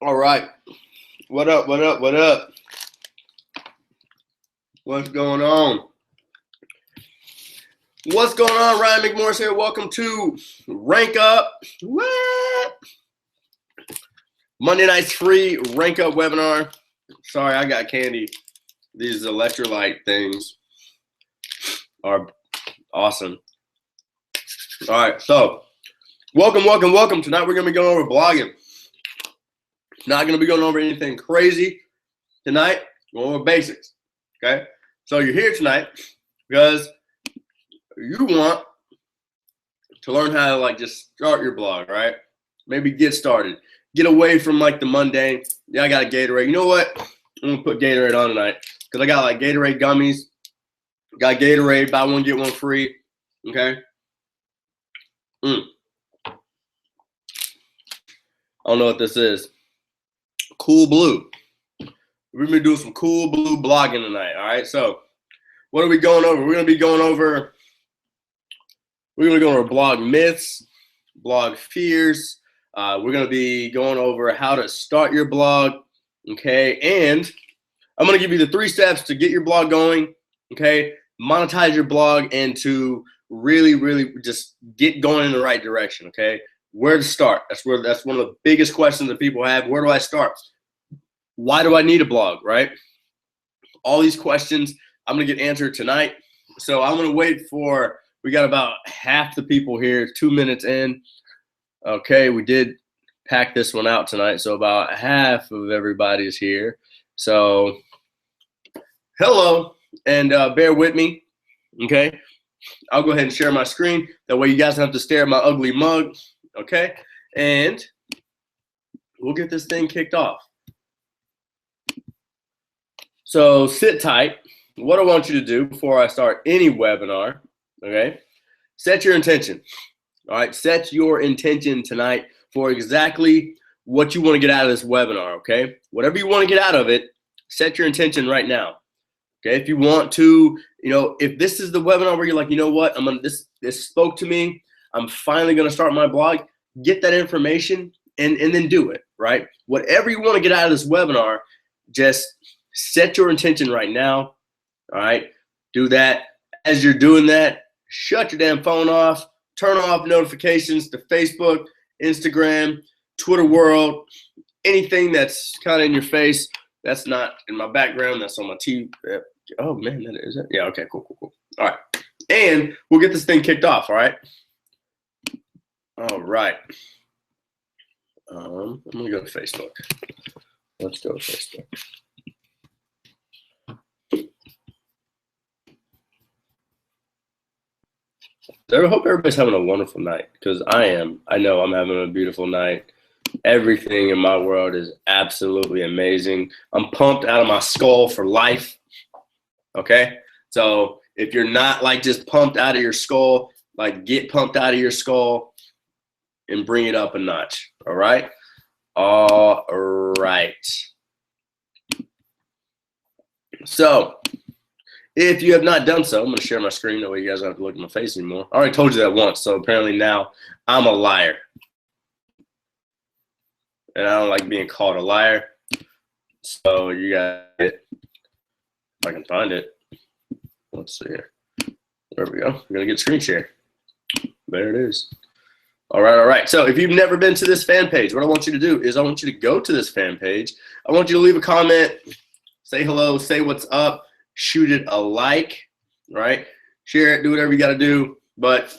All right. What up? What up? What up? What's going on? What's going on? Ryan McMorris here. Welcome to Rank Up. What? Monday night's free Rank Up webinar. Sorry, I got candy. These electrolyte things are awesome. All right, so welcome. Tonight we're going to be going over blogging. Not going to be going over anything crazy tonight. Going over basics. Okay, so you're here tonight because you want to learn how to just start your blog, right? Maybe get started. Get away from the mundane. Yeah, I got a Gatorade. You know what? I'm gonna put Gatorade on tonight because I got Gatorade gummies. Got Gatorade, buy one get one free. Okay. I don't know what this is. Cool Blue. We're gonna be doing some Cool Blue blogging tonight. All right. So, what are we going over? We're gonna be going over. We're gonna go over blog myths, blog fears. We're gonna be going over how to start your blog. Okay, and I'm gonna give you the 3 steps to get your blog going. Okay, monetize your blog and to really just get going in the right direction. Okay, where to start? That's one of the biggest questions that people have. Where do I start? Why do I need a blog? Right? All these questions I'm gonna get answered tonight. So I'm gonna wait for. We got about half the people here. 2 minutes in. Okay, we did pack this one out tonight, so about half of everybody's here. So hello, and bear with me. Okay, I'll go ahead and share my screen. That way you guys don't have to stare at my ugly mug. Okay, and we'll get this thing kicked off. So sit tight. What I want you to do before I start any webinar, okay, set your intention. All right, set your intention tonight for exactly what you want to get out of this webinar, okay? Whatever you want to get out of it, set your intention right now. Okay, if you want to, if this is the webinar where you're like, you know what, this spoke to me, I'm finally gonna start my blog, get that information and then do it, right? Whatever you want to get out of this webinar, just set your intention right now. All right, do that. As you're doing that, shut your damn phone off, turn off notifications to Facebook, Instagram, Twitter world, anything that's kind of in your face. That's not in my background. That's on my TV. Oh man, that is it. Yeah. Okay. Cool. All right, and we'll get this thing kicked off. All right. All right. I'm gonna go to Facebook. Let's go to Facebook. I hope everybody's having a wonderful night because I am. I know I'm having a beautiful night. Everything in my world is absolutely amazing. I'm pumped out of my skull for life. Okay, so if you're not just pumped out of your skull, get pumped out of your skull and bring it up a notch. All right. So if you have not done so, I'm going to share my screen. That way you guys don't have to look at my face anymore. I already told you that once, so apparently now I'm a liar. And I don't like being called a liar. So you got it. If I can find it. Let's see here. There we go. I'm going to get screen share. There it is. All right. So if you've never been to this fan page, what I want you to do is I want you to go to this fan page. I want you to leave a comment, say hello, say what's up. Shoot it a like, right? Share it, do whatever you got to do. But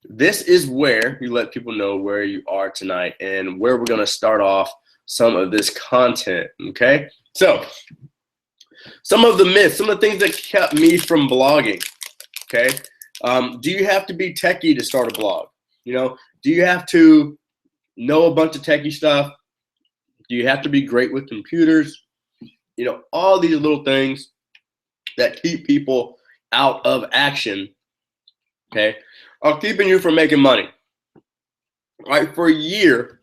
this is where you let people know where you are tonight and where we're going to start off some of this content, okay? So some of the myths, some of the things that kept me from blogging, okay? Do you have to be techie to start a blog? Do you have to know a bunch of techie stuff? Do you have to be great with computers? All these little things that keep people out of action, okay, are keeping you from making money. All right, for a year,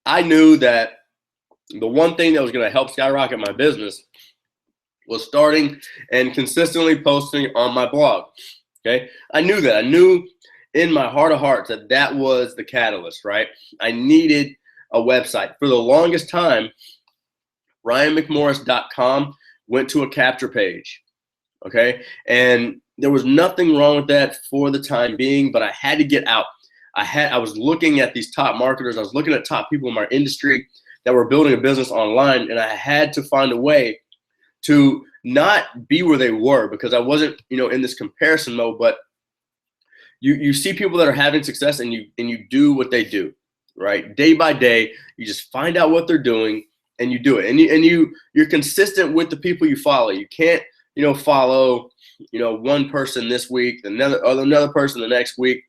I knew that the one thing that was going to help skyrocket my business was starting and consistently posting on my blog, okay? I knew that. I knew in my heart of hearts that was the catalyst, right? I needed a website. For the longest time, RyanMcMorris.com went to a capture page. Okay. And there was nothing wrong with that for the time being, but I had to get out. I was looking at these top marketers. I was looking at top people in my industry that were building a business online, and I had to find a way to not be where they were, because I wasn't, in this comparison mode. But you see people that are having success, and you do what they do, right? Day by day, you just find out what they're doing and you do it. And you're consistent with the people you follow. You can't, follow, one person this week, another person the next week,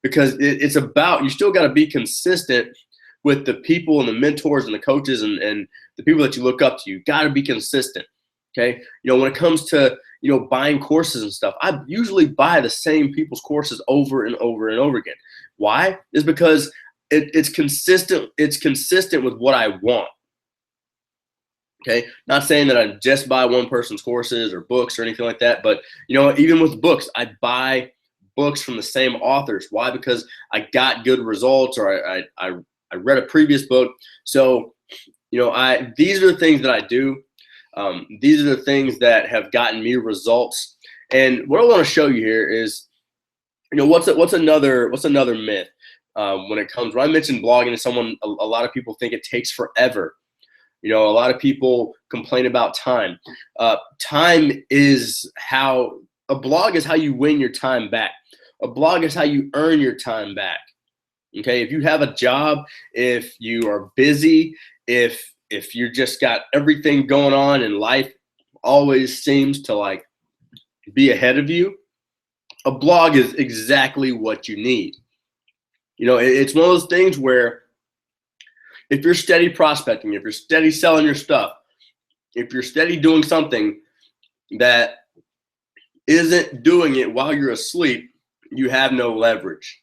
because it's about, you still got to be consistent with the people and the mentors and the coaches and the people that you look up to. You got to be consistent. Okay. When it comes to, buying courses and stuff, I usually buy the same people's courses over and over and over again. Why? Is because it's consistent. It's consistent with what I want. Okay. Not saying that I just buy one person's courses or books or anything like that, but even with books, I buy books from the same authors. Why? Because I got good results, or I read a previous book. So, these are the things that I do. These are the things that have gotten me results. And what I want to show you here is, what's another myth when it comes. When I mentioned blogging to someone, a lot of people think it takes forever. A lot of people complain about time. Time is how a blog is how you win your time back. A blog is how you earn your time back. Okay, if you have a job, if you are busy, if you just got everything going on and life always seems to be ahead of you, a blog is exactly what you need. It's one of those things where if you're steady prospecting, if you're steady selling your stuff, if you're steady doing something that isn't doing it while you're asleep, you have no leverage.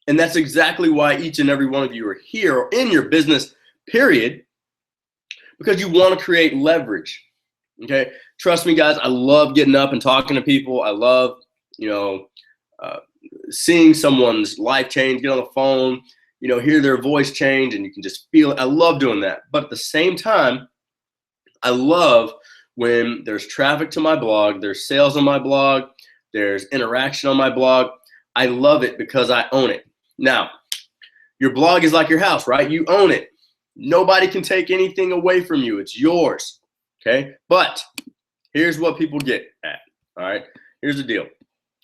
And that's exactly why each and every one of you are here in your business, period, because you want to create leverage. Okay. Trust me, guys, I love getting up and talking to people. I love, seeing someone's life change, get on the phone, hear their voice change, and you can just feel it. I love doing that. But at the same time, I love when there's traffic to my blog, there's sales on my blog, there's interaction on my blog. I love it because I own it. Now, your blog is like your house, right? You own it. Nobody can take anything away from you. It's yours. Okay. But here's what people get at. All right. Here's the deal.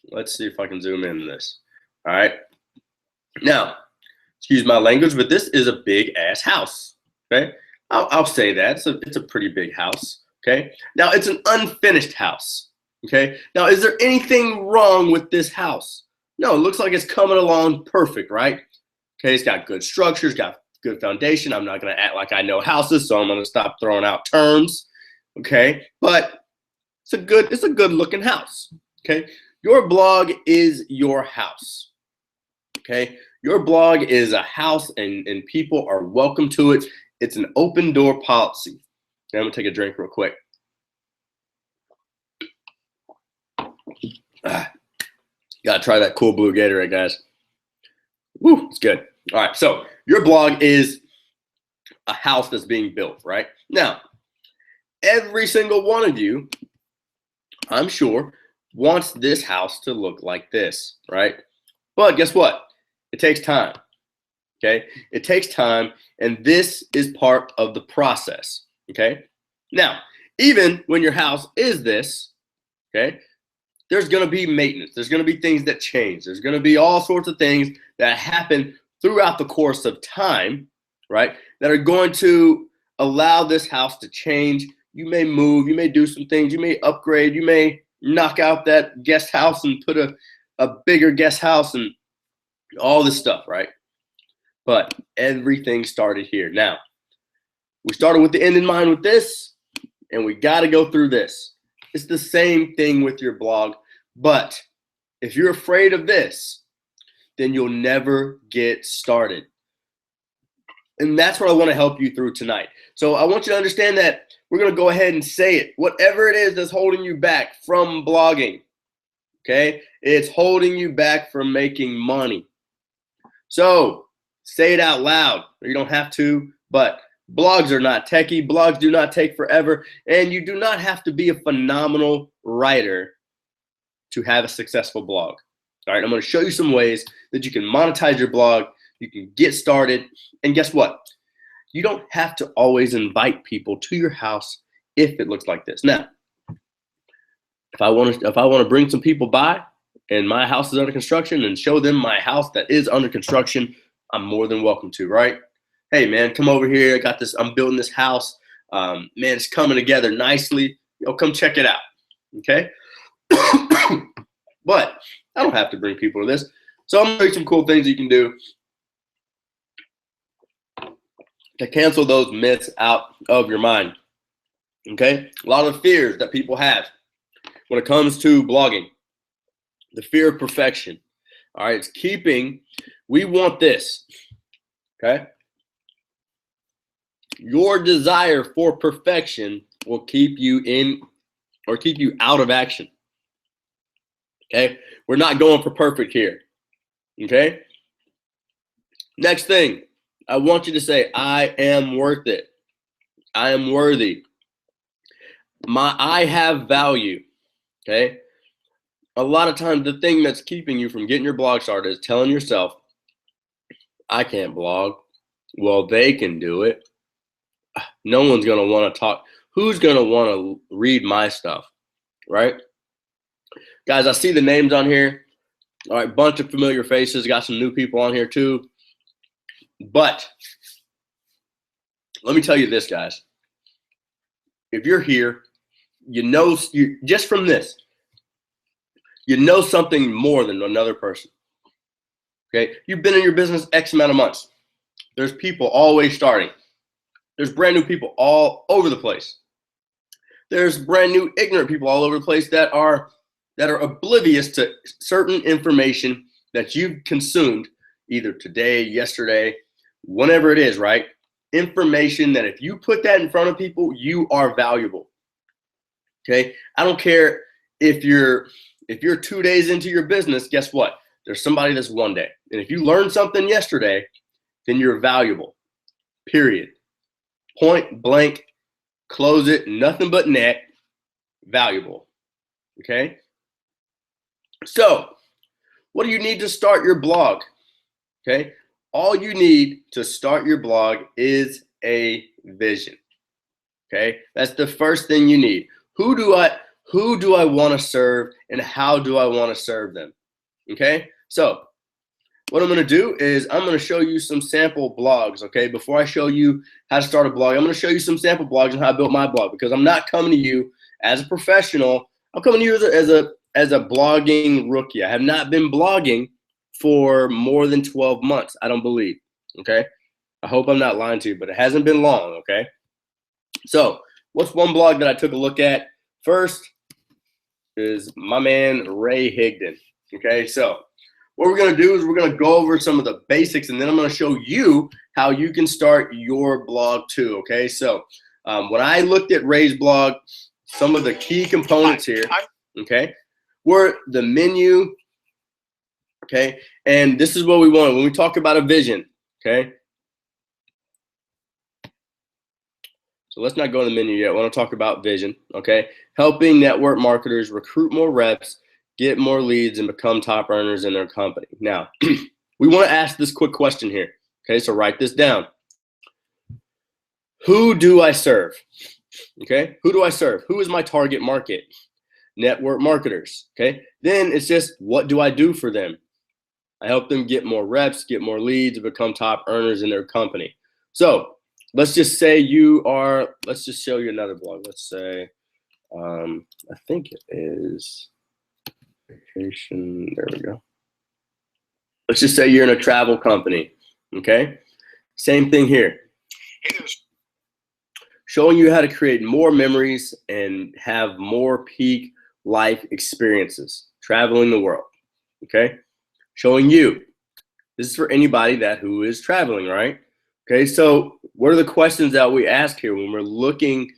Let's see if I can zoom in this. All right. Now, excuse my language, but this is a big ass house. Okay. I'll say that. It's a pretty big house. Okay. Now, it's an unfinished house. Okay. Now, is there anything wrong with this house? No, it looks like it's coming along perfect, right? Okay. It's got good structures, got good foundation. I'm not going to act like I know houses, so I'm going to stop throwing out terms. Okay. But it's a good looking house. Okay. Your blog is your house. Okay. Your blog is a house, and people are welcome to it. It's an open door policy. Okay, I'm going to take a drink real quick. Gotta try that Cool Blue Gatorade, guys. Woo, it's good. All right, so your blog is a house that's being built, right? Now, every single one of you, I'm sure, wants this house to look like this, right? But guess what? It takes time, okay? It takes time, and this is part of the process, okay? Now, even when your house is this, okay, there's going to be maintenance. There's going to be things that change. There's going to be all sorts of things that happen throughout the course of time, right, that are going to allow this house to change. You may move. You may do some things. You may upgrade. You may knock out that guest house and put a bigger guest house and all this stuff, right? But everything started here. Now, we started with the end in mind with this, and we got to go through this. It's the same thing with your blog, but if you're afraid of this, then you'll never get started. And that's what I want to help you through tonight. So I want you to understand that we're going to go ahead and say it. Whatever it is that's holding you back from blogging, okay? It's holding you back from making money. So Say it out loud. You don't have to, but blogs are not techie. Blogs do not take forever, and you do not have to be a phenomenal writer to have a successful blog. All right, I'm going to show you some ways that you can monetize your blog. You can get started, and guess what? You don't have to always invite people to your house if it looks like this. Now, if I want to bring some people by and my house is under construction and show them my house that is under construction, I'm more than welcome to, right? Hey man, come over here. I got this, I'm building this house. Man, it's coming together nicely. Come check it out. Okay. But I don't have to bring people to this. So I'm gonna show you some cool things you can do to cancel those myths out of your mind. Okay. A lot of fears that people have when it comes to blogging. The fear of perfection. All right, it's keeping, we want this, okay? Your desire for perfection will keep you in or keep you out of action, okay? We're not going for perfect here, okay? Next thing, I want you to say, I am worth it. I am worthy. I have value, okay? A lot of times, the thing that's keeping you from getting your blog started is telling yourself, I can't blog. Well, they can do it. No one's going to want to talk. Who's going to want to read my stuff, right? Guys, I see the names on here. All right, bunch of familiar faces. Got some new people on here too. But let me tell you this, guys. If you're here, you know, just from this, you know something more than another person, okay? You've been in your business X amount of months. There's people always starting. There's brand new people all over the place. There's brand new ignorant people all over the place that are oblivious to certain information that you've consumed either today, yesterday, whenever it is, right? Information that if you put that in front of people, you are valuable, okay? I don't care if you're 2 days into your business, guess what? There's somebody that's 1 day. And if you learned something yesterday, then you're valuable, period. Point blank, close it, nothing but net, valuable, okay? So, what do you need to start your blog, okay? All you need to start your blog is a vision, okay? That's the first thing you need. Who do I want to serve and how do I want to serve them? Okay, so what I'm going to do is I'm going to show you some sample blogs. Okay, before I show you how to start a blog, I'm going to show you some sample blogs on how I built my blog, because I'm not coming to you as a professional. I'm coming to you as a blogging rookie. I have not been blogging for more than 12 months, I don't believe. Okay, I hope I'm not lying to you, but it hasn't been long. Okay, so what's one blog that I took a look at first? Is my man Ray Higdon. Okay, so what we're going to do is we're going to go over some of the basics, and then I'm going to show you how you can start your blog too. Okay, so when I looked at Ray's blog, some of the key components here, okay, were the menu. Okay, and this is what we want when we talk about a vision. Okay, so let's not go to the menu yet. I want to talk about vision. Okay, helping network marketers recruit more reps, get more leads, and become top earners in their company. Now, we want to ask this quick question here. Okay, so write this down. Who do I serve? Okay, who do I serve? Who is my target market? Network marketers. Okay, then it's just, what do I do for them? I help them get more reps, get more leads, and become top earners in their company. So let's just say let's just show you another blog. Let's say, I think it is vacation. There we go. Let's just say you're in a travel company. Okay. Same thing here. Showing you how to create more memories and have more peak life experiences, traveling the world. Okay. Showing you. This is for anybody who is traveling, right? Okay. So what are the questions that we ask here when we're looking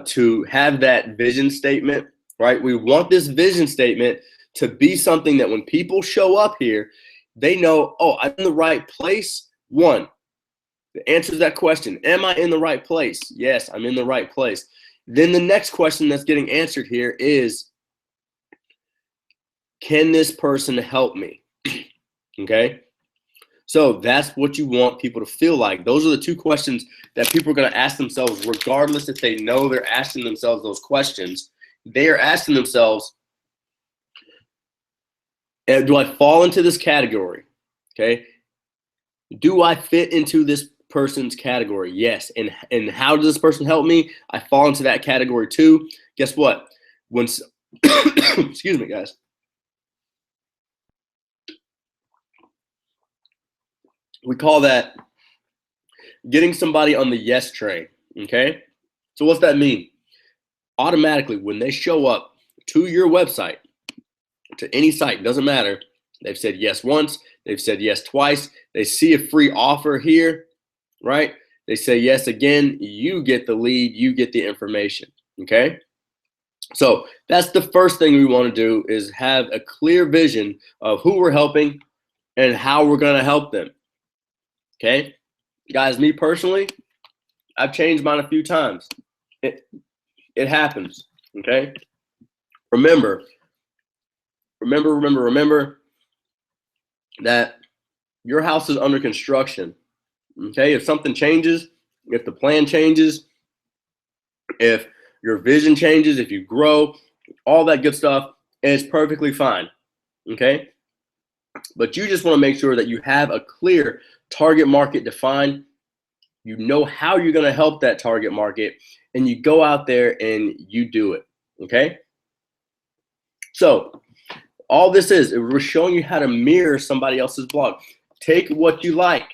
to have that vision statement, right? We want this vision statement to be something that when people show up here, they know, oh, I'm in the right place One, the answer to that question, am I in the right place? Yes, I'm in the right place. Then the next question that's getting answered here is, can this person help me? Okay. So that's what you want people to feel like. Those are the two questions that people are going to ask themselves, regardless if they know they're asking themselves those questions. They are asking themselves, do I fall into this category? Okay. Do I fit into this person's category? Yes. And how does this person help me? I fall into that category too. Guess what? Once, excuse me, guys. We call that getting somebody on the yes train. Okay. So what's that mean? Automatically, when they show up to your website, to any site, doesn't matter, they've said yes once, they've said yes twice, they see a free offer here, right? They say yes again, you get the lead, you get the information, okay? So that's the first thing we want to do, is have a clear vision of who we're helping and how we're going to help them, okay? Guys, me personally, I've changed mine a few times. It happens, okay? Remember that your house is under construction, okay? If something changes, if the plan changes, if your vision changes, if you grow, all that good stuff is perfectly fine, okay? But you just want to make sure that you have a clear target market defined. You know how you're going to help that target market, and you go out there and you do it, okay? So all this is, we're showing you how to mirror somebody else's blog. Take what you like,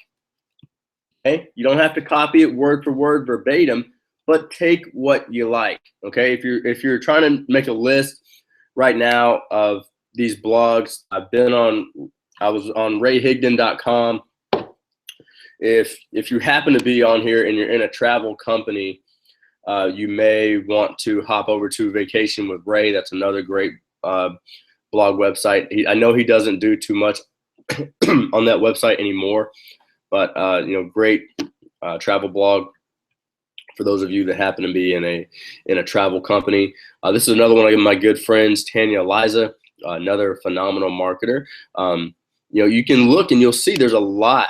okay? You don't have to copy it word for word verbatim, but take what you like, okay? If you're trying to make a list right now of these blogs, I was on rayhigdon.com. If you happen to be on here and you're in a travel company, you may want to hop over to Vacation with Ray. That's another great blog website. I know he doesn't do too much on that website anymore, but great travel blog for those of you that happen to be in a travel company. This is another one of my good friends, Tanya Eliza, another phenomenal marketer. You can look and you'll see there's a lot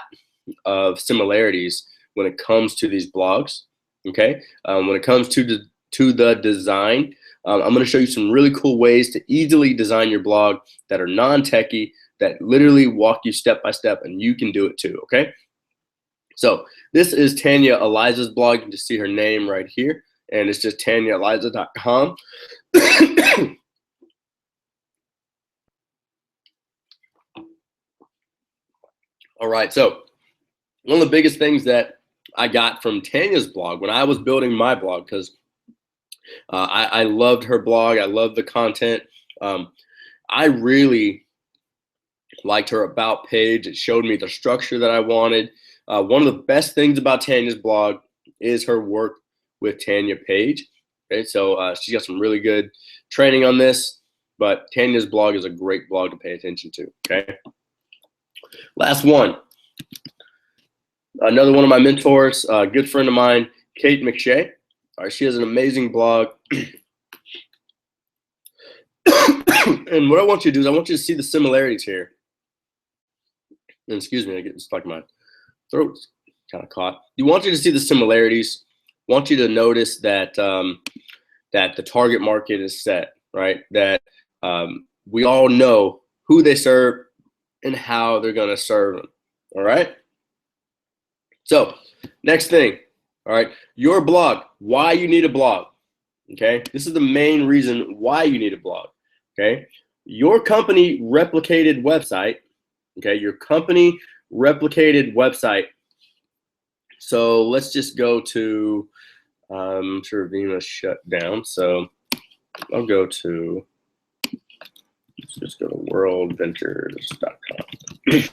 of similarities when it comes to these blogs. Okay, when it comes to the design, I'm going to show you some really cool ways to easily design your blog that are non-techie, that literally walk you step by step, and you can do it too. Okay, so this is Tanya Eliza's blog. You can just see her name right here, and it's just tanyaeliza.com. All right, so one of the biggest things that I got from Tanya's blog when I was building my blog, because I loved her blog, I loved the content. I really liked her about page. It showed me the structure that I wanted. One of the best things about Tanya's blog is her work with Tanya Page. Okay, so she's got some really good training on this, but Tanya's blog is a great blog to pay attention to. Okay, last one. Another one of my mentors, a good friend of mine, Kate McShay. All right, she has an amazing blog. And what I want you to do is I want you to see the similarities here. And excuse me, I get just like my throat's kind of caught. You want you to see the similarities. I want you to notice that that the target market is set, right? That we all know who they serve and how they're going to serve them. All right. So next thing, all right, your blog, why you need a blog, okay? This is the main reason why you need a blog, okay? Your company replicated website, okay? Your company replicated website. So let's just go to, I'm sure Vima shut down, so I'll go to, let's just go to worldventures.com.